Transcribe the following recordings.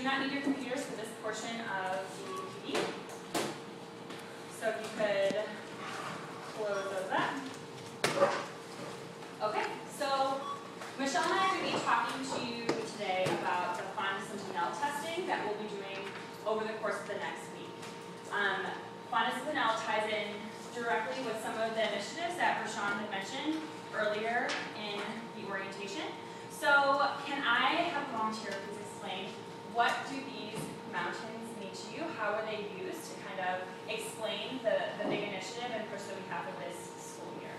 do not need your computers for this portion of the PD. So if you could close those up. Okay, so Michelle and I are going to be talking to you today about the Quantum Sentinel testing that we'll be doing over the course of the next week. Quantum Sentinel ties in directly with some of the initiatives that Rashawn had mentioned earlier in the orientation. So can I have a volunteer please explain what do these mountains mean to you? How are they used to kind of explain the big initiative and push that we have for this school year?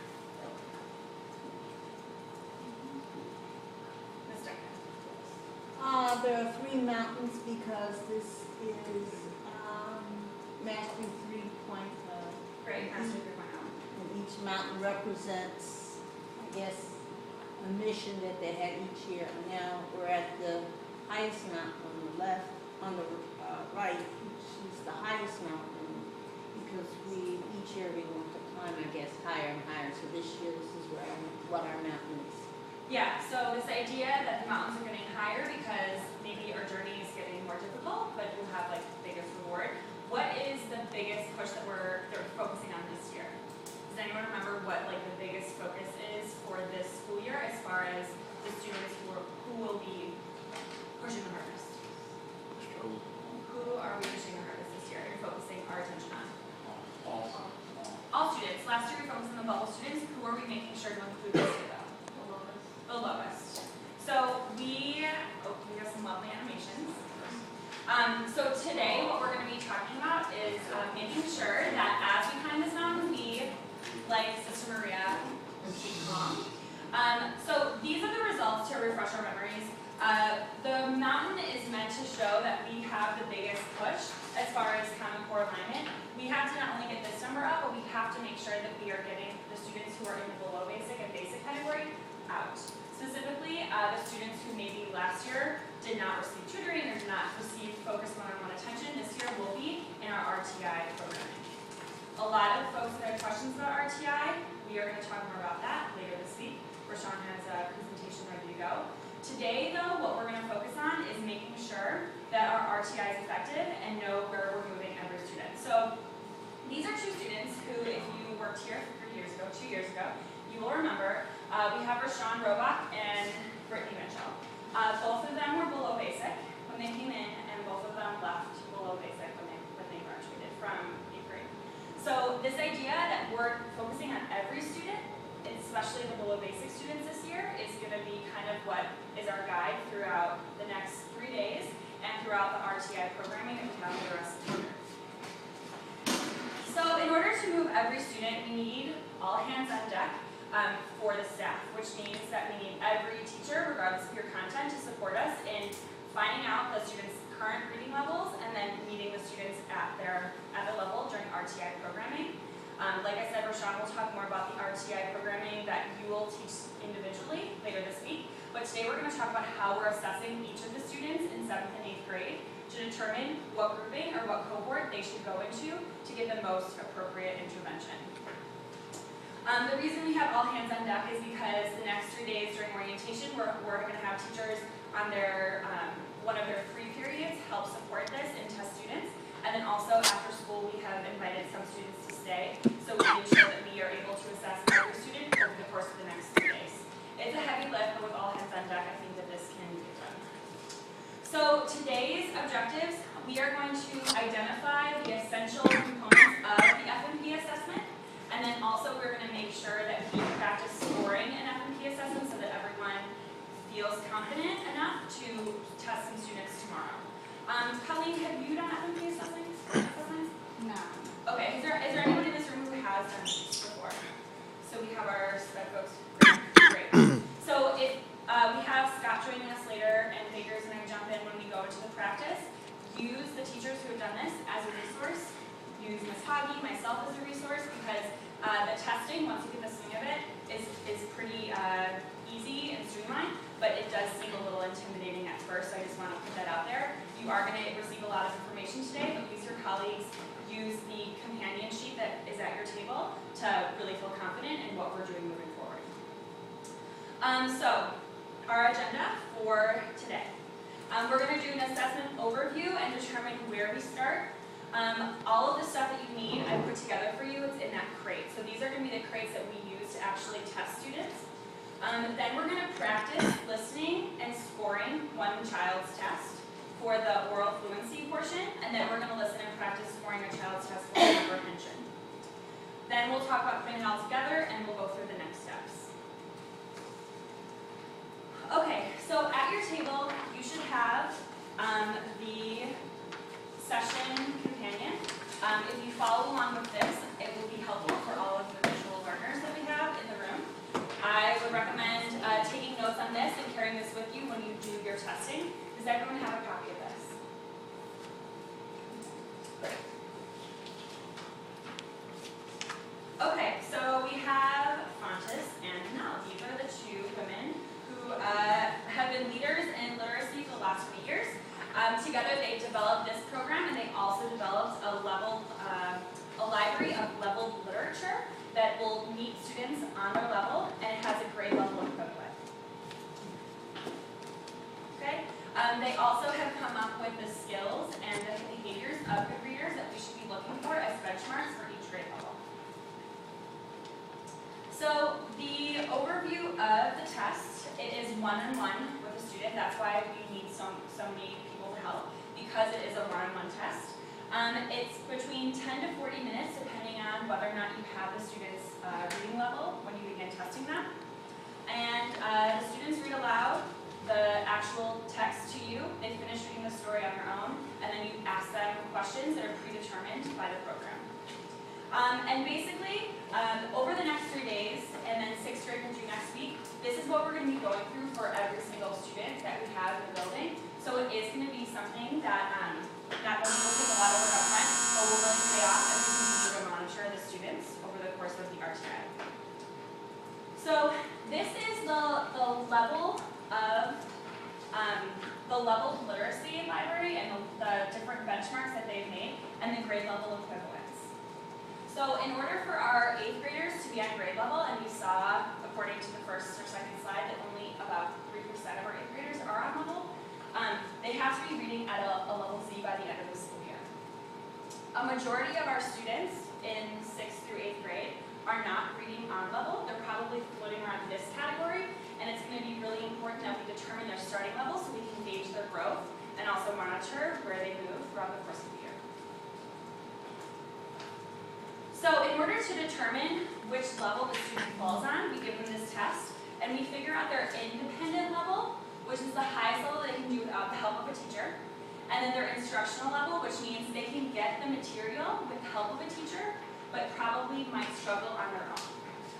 Ms. Duncan. There are 3 mountains because this is Mastery 3.0. Great, Mastery 3.0. And each mountain represents, I guess, a mission that they had each year. And now we're at the highest mountain on the left, on the right, which is the highest mountain, because each year we want to climb, I guess, higher and higher. So this year, this is what our mountain is. Yeah, so this idea that the mountains are getting higher because maybe our journey is getting more difficult, but we'll have like the biggest reward. What is the biggest push that we're focusing on this year? Does anyone remember what like the biggest focus is for this school year as far as the students who will be pushing the hardest? Who are we pushing the hardest this year and focusing our attention on? All students. Last year we focused on the bubble students. Who are we making sure to include this year though? The lowest. So we have some lovely animations. So today what we're going to be talking about is making sure that as we climb this mountain, we, like Sister Maria, keep calm. So these are the results to refresh our memories. The mountain is meant to show that we have the biggest push as far as Common Core alignment. We have to not only get this number up, but we have to make sure that we are getting the students who are in the below basic and basic category out. Specifically, the students who maybe last year did not receive tutoring or did not receive focused one-on-one attention, this year will be in our RTI programming. A lot of folks that have questions about RTI, we are going to talk more about that later this week. Rashawn has a presentation ready to go. Today, though, what we're going to focus on is making sure that our RTI is effective and know where we're moving every student. So these are 2 students who, if you worked here 2 years ago, you will remember we have Rashawn Robach and Brittany Mitchell. Both of them were below basic when they came in, and both of them left below basic when they graduated from 8th grade. So this idea that we're focusing on every student, especially the below basic students this year, is going to be kind of what is our guide throughout the next 3 days and throughout the RTI programming that we have for the rest of the year. So in order to move every student, we need all hands on deck for the staff, which means that we need every teacher, regardless of your content, to support us in finding out the students' current reading levels and then meeting the students at their level during RTI programming. Like I said, Rashawn will talk more about the RTI programming that you will teach individually later this week. But today we're going to talk about how we're assessing each of the students in 7th and 8th grade to determine what grouping or what cohort they should go into to get the most appropriate intervention. The reason we have all hands on deck is because the next 3 days during orientation, we're going to have teachers on their one of their free periods help support this and test students. And then also after school, we have invited some students to stay, so we ensure that we are able to assess every student over the course of the next 3 days. It's a heavy lift, but with all hands on deck, I think that this can be done. So today's objectives, we are going to identify the essential components of the F&P assessment. And then also we're going to make sure that we practice scoring an F&P assessment so that everyone feels confident enough to test some students tomorrow. Colleen, have you done F&P assessments? No. Okay, is there anyone in this room who has done these before? So we have our sped folks. Great. So if we have Scott joining us later, and Baker's going to jump in when we go into the practice. Use the teachers who have done this as a resource. Use Ms. Hoggy, myself as a resource, because the testing, once you get the swing of it, is pretty easy and streamlined, but it does seem a little intimidating at first, so I just want to put that out there. You are going to receive a lot of information today, but use your colleagues, use the companion sheet that is at your table to really feel confident in what we're doing moving forward. So, our agenda for today. We're going to do an assessment overview and determine where we start. All of the stuff that you need, I put together for you. It's in that crate. So these are going to be the crates that we use to actually test students. Then we're going to practice listening and scoring one child's test for the oral fluency portion, and then we're going to listen and practice scoring a child's test for comprehension. Then we'll talk about putting it all together, and we'll go through the next steps. Okay, so at your table, you should have the session companion. If you follow along with this, it will be helpful for all of the visual learners that we have in the room. I would recommend taking notes on this and carrying this with you when you do your testing. Does everyone have a copy of this? Okay, so we have Fontes and Nell. These are the two women who have been leaders in literacy for the last 3 years. Together they developed this program, and they also developed a library of leveled literature that will meet students on their level, and it has a grade level equivalent. Okay? They also have come up with the skills and the behaviors of good readers that we should be looking for as benchmarks for each grade level. So the overview of the test, it is one-on-one with a student. That's why we need so many people to help, because it is a one-on-one test. It's between 10 to 40 minutes, depending on whether or not you have the student's reading level when you begin testing them. And the students read aloud the actual text to you. They finish reading the story on their own, and then you ask them questions that are predetermined by the program. And basically, over the next 3 days, and then 6th grade will do next week, this is what we're going to be going through for every single student that we have in the building. So it is going to be something that not only will take a lot of work up front, but will really pay off as we continue to monitor the students over the course of the RTI. So this is the level of the leveled literacy library and the different benchmarks that they've made, and the grade level equivalents. So in order for our 8th graders to be on grade level, and we saw, according to the first or second slide, that only about 3% of our 8th graders are on level, they have to be reading at a level Z by the end of the school year. A majority of our students in 6th through 8th grade are not reading on level. They're probably floating around this category, and it's going to be really important that we determine their starting level so we can gauge their growth and also monitor where they move throughout the course of the year. So in order to determine which level the student falls on, we give them this test, and we figure out their independent level, which is the highest level they can do without the help of a teacher, and then their instructional level, which means they can get the material with the help of a teacher, but probably might struggle on their own.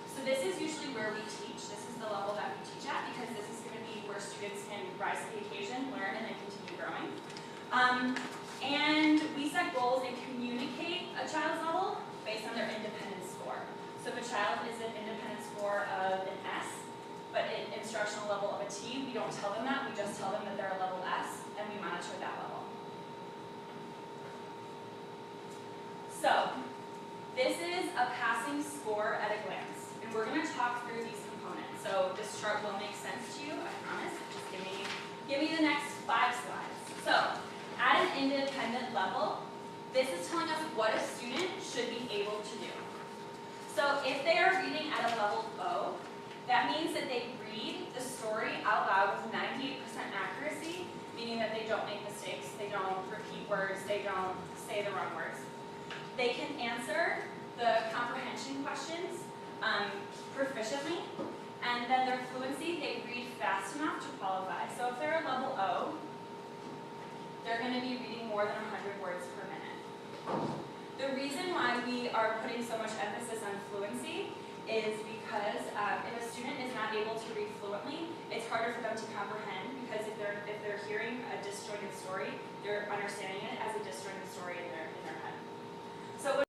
So this is usually where we teach. This is the level that we teach at, because this is going to be where students can rise to the occasion, learn, and then continue growing. And we set goals and communicate a child's level based on their independence score. So if a child is an independence score of an S, but an instructional level of a T, we don't tell them that. We just tell them that they're a level S, and we monitor that level. So this is a passing score at a glance, and we're going to talk through these components. So this chart will make sense to you, I promise. Just give me the next 5 slides. So at an independent level, this is telling us what a student should be able to do. So if they are reading at a level O, that means that they read the story out loud with 98% accuracy, meaning that they don't make mistakes, they don't repeat words, they don't say the wrong words. They can answer the comprehension questions proficiently, and then their fluency, they read fast enough to qualify. So if they're a level O, they're going to be reading more than 100 words per minute. The reason why we are putting so much emphasis on fluency is because if a student is not able to read fluently, it's harder for them to comprehend, because if they're hearing a disjointed story, they're understanding it as a disjointed story in their head. So